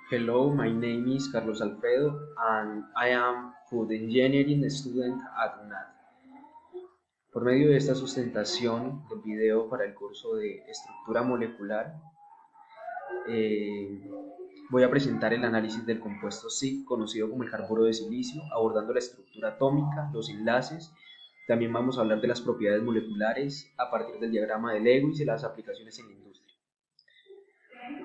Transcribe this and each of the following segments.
Hello, my name is Carlos Alfredo and I am food engineering student at UNAD. Por medio de esta sustentación del video para el curso de estructura molecular, eh, voy a presentar el análisis del compuesto SiC, conocido como el carburo de silicio, abordando la estructura atómica, los enlaces. También vamos a hablar de las propiedades moleculares a partir del diagrama de Lewis y las aplicaciones en la industria.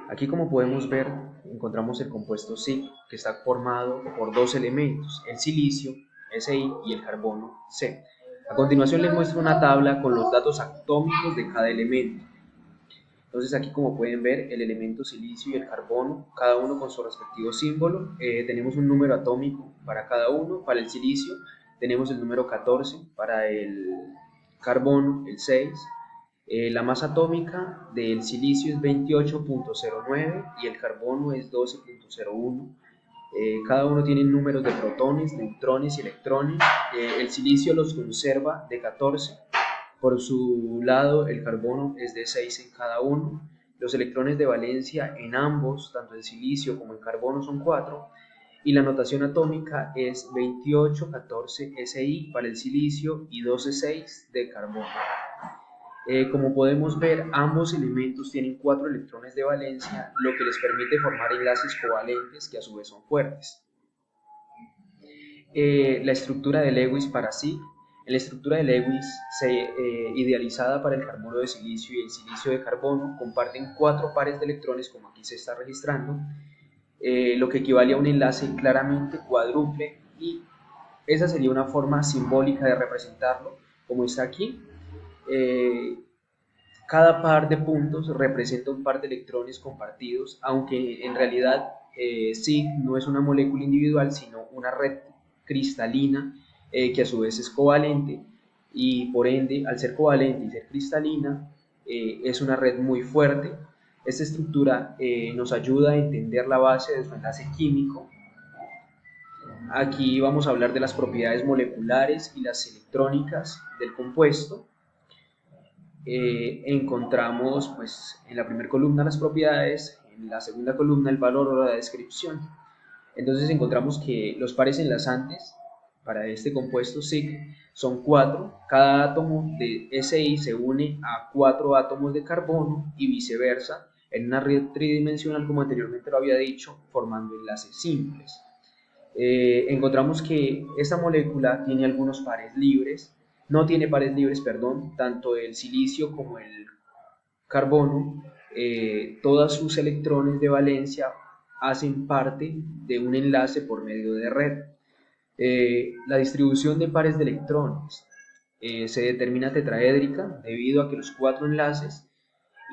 Aquí, como podemos ver, encontramos el compuesto SiC, que está formado por dos elementos, el silicio, Si, y el carbono, C. A continuación les muestro una tabla con los datos atómicos de cada elemento. Entonces aquí, como pueden ver, el elemento silicio y el carbono, cada uno con su respectivo símbolo. Tenemos un número atómico para cada uno. Para el silicio tenemos el número 14, para el carbono el 6. La masa atómica del silicio es 28.09 y el carbono es 12.01. Cada uno tiene números de protones, neutrones y electrones. El silicio los conserva de 14. Por su lado, el carbono es de 6 en cada uno. Los electrones de valencia en ambos, tanto en silicio como en carbono, son 4. Y la notación atómica es 2814 Si para el silicio y 126 de carbono. Como podemos ver, ambos elementos tienen 4 electrones de valencia, lo que les permite formar enlaces covalentes que a su vez son fuertes. La estructura de Lewis para SiC. En la estructura de Lewis, idealizada para el carburo de silicio y el silicio de carbono, comparten 4 pares de electrones, como aquí se está registrando, lo que equivale a un enlace claramente cuádruple, y esa sería una forma simbólica de representarlo, como está aquí. Cada par de puntos representa un par de electrones compartidos, aunque en realidad SiC no es una molécula individual, sino una red cristalina que a su vez es covalente, y por ende, al ser covalente y ser cristalina, es una red muy fuerte. Esta estructura nos ayuda a entender la base de su enlace químico. Aquí vamos a hablar de las propiedades moleculares y las electrónicas del compuesto. Encontramos pues en la primera columna las propiedades, en la segunda columna el valor o la descripción. Entonces encontramos que los pares enlazantes para este compuesto SiC son 4. Cada átomo de Si se une a 4 átomos de carbono y viceversa en una red tridimensional, como anteriormente lo había dicho, formando enlaces simples. Encontramos que esta molécula tiene algunos pares libres, no tiene pares libres, perdón, tanto el silicio como el carbono. Todos sus electrones de valencia hacen parte de un enlace por medio de red. La distribución de pares de electrones se determina tetraédrica debido a que los 4 enlaces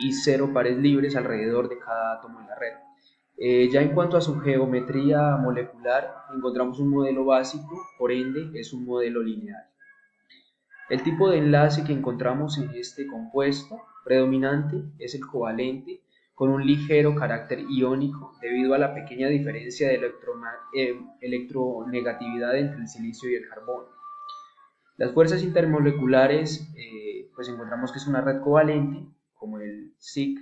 y 0 pares libres alrededor de cada átomo en la red. Ya en cuanto a su geometría molecular, encontramos un modelo básico, por ende es un modelo lineal. El tipo de enlace que encontramos en este compuesto predominante es el covalente, con un ligero carácter iónico debido a la pequeña diferencia de electronegatividad entre el silicio y el carbono. Las fuerzas intermoleculares, pues encontramos que es una red covalente, como el SiC,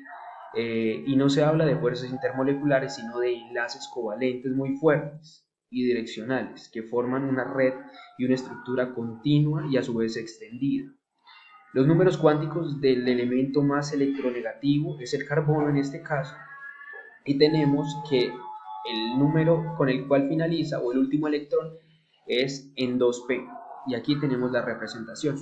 y no se habla de fuerzas intermoleculares, sino de enlaces covalentes muy fuertes y direccionales, que forman una red y una estructura continua y a su vez extendida. Los números cuánticos del elemento más electronegativo es el carbono en este caso, y tenemos que el número con el cual finaliza, o el último electrón, es en 2p, y aquí tenemos la representación.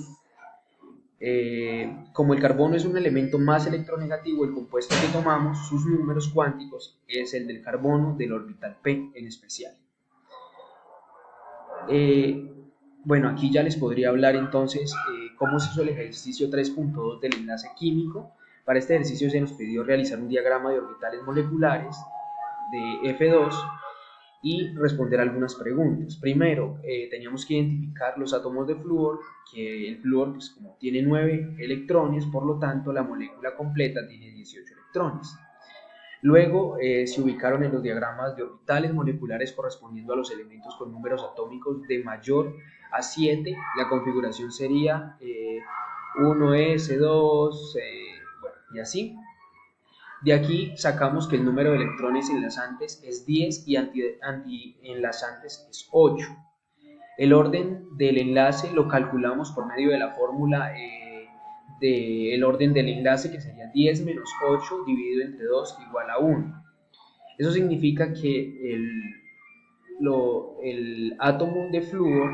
Como el carbono es un elemento más electronegativo, el compuesto que tomamos, sus números cuánticos, es el del carbono del orbital p en especial. Eh, bueno, aquí ya les podría hablar entonces cómo se hizo el ejercicio 3.2 del enlace químico. Para este ejercicio se nos pidió realizar un diagrama de orbitales moleculares de F2 y responder algunas preguntas. Primero, teníamos que identificar los átomos de flúor, que el flúor, pues, como tiene 9 electrones, por lo tanto la molécula completa tiene 18 electrones. Luego se ubicaron en los diagramas de orbitales moleculares correspondiendo a los elementos con números atómicos de mayor a 7. La configuración sería 1s, 2, bueno, y así. De aquí sacamos que el número de electrones enlazantes es 10 y antienlazantes es 8. El orden del enlace lo calculamos por medio de la fórmula del orden del enlace, que sería 10 menos 8 dividido entre 2 igual a 1. Eso significa que el átomo de flúor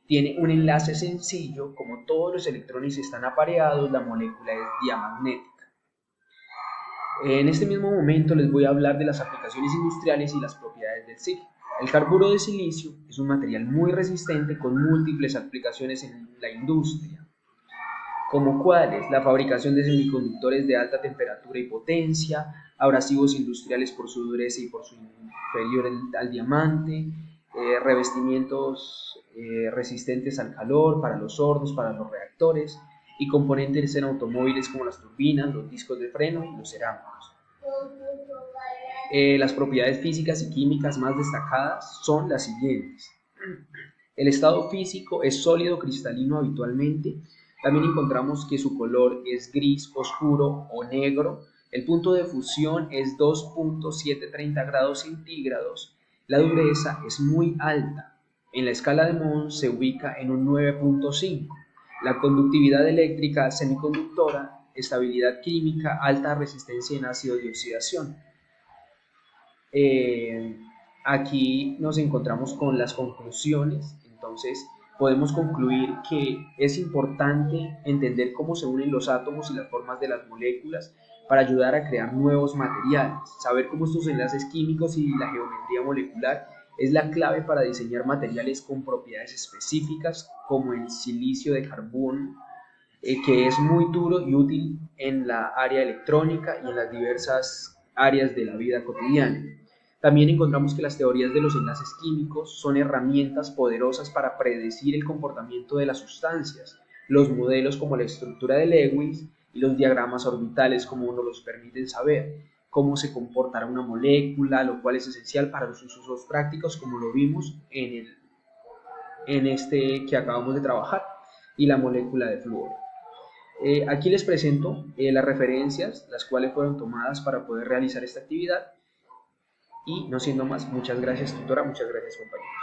tiene un enlace sencillo. Como todos los electrones están apareados, la molécula es diamagnética. En este mismo momento les voy a hablar de las aplicaciones industriales y las propiedades del SiC. El carburo de silicio es un material muy resistente con múltiples aplicaciones en la industria, como cuáles: la fabricación de semiconductores de alta temperatura y potencia, abrasivos industriales por su dureza y por su inferior al diamante, revestimientos resistentes al calor para los hornos, para los reactores, y componentes en automóviles como las turbinas, los discos de freno y los cerámicos. Las propiedades físicas y químicas más destacadas son las siguientes. El estado físico es sólido cristalino habitualmente. También encontramos que su color es gris oscuro o negro. El punto de fusión es 2.730 grados centígrados. La dureza es muy alta. En la escala de Mohs se ubica en un 9.5. La conductividad eléctrica semiconductora, estabilidad química, alta resistencia en ácido de oxidación. Aquí nos encontramos con las conclusiones. Entonces podemos concluir que es importante entender cómo se unen los átomos y las formas de las moléculas para ayudar a crear nuevos materiales. Saber cómo estos enlaces químicos y la geometría molecular es la clave para diseñar materiales con propiedades específicas, como el silicio de carbono, que es muy duro y útil en la área electrónica y en las diversas áreas de la vida cotidiana. También encontramos que las teorías de los enlaces químicos son herramientas poderosas para predecir el comportamiento de las sustancias. Los modelos, como la estructura de Lewis, y los diagramas orbitales, como nos los permiten saber cómo se comportará una molécula, lo cual es esencial para los usos prácticos, como lo vimos en este que acabamos de trabajar, y la molécula de flúor. Aquí les presento las referencias, las cuales fueron tomadas para poder realizar esta actividad. Y no siendo más, muchas gracias tutora, muchas gracias compañeros.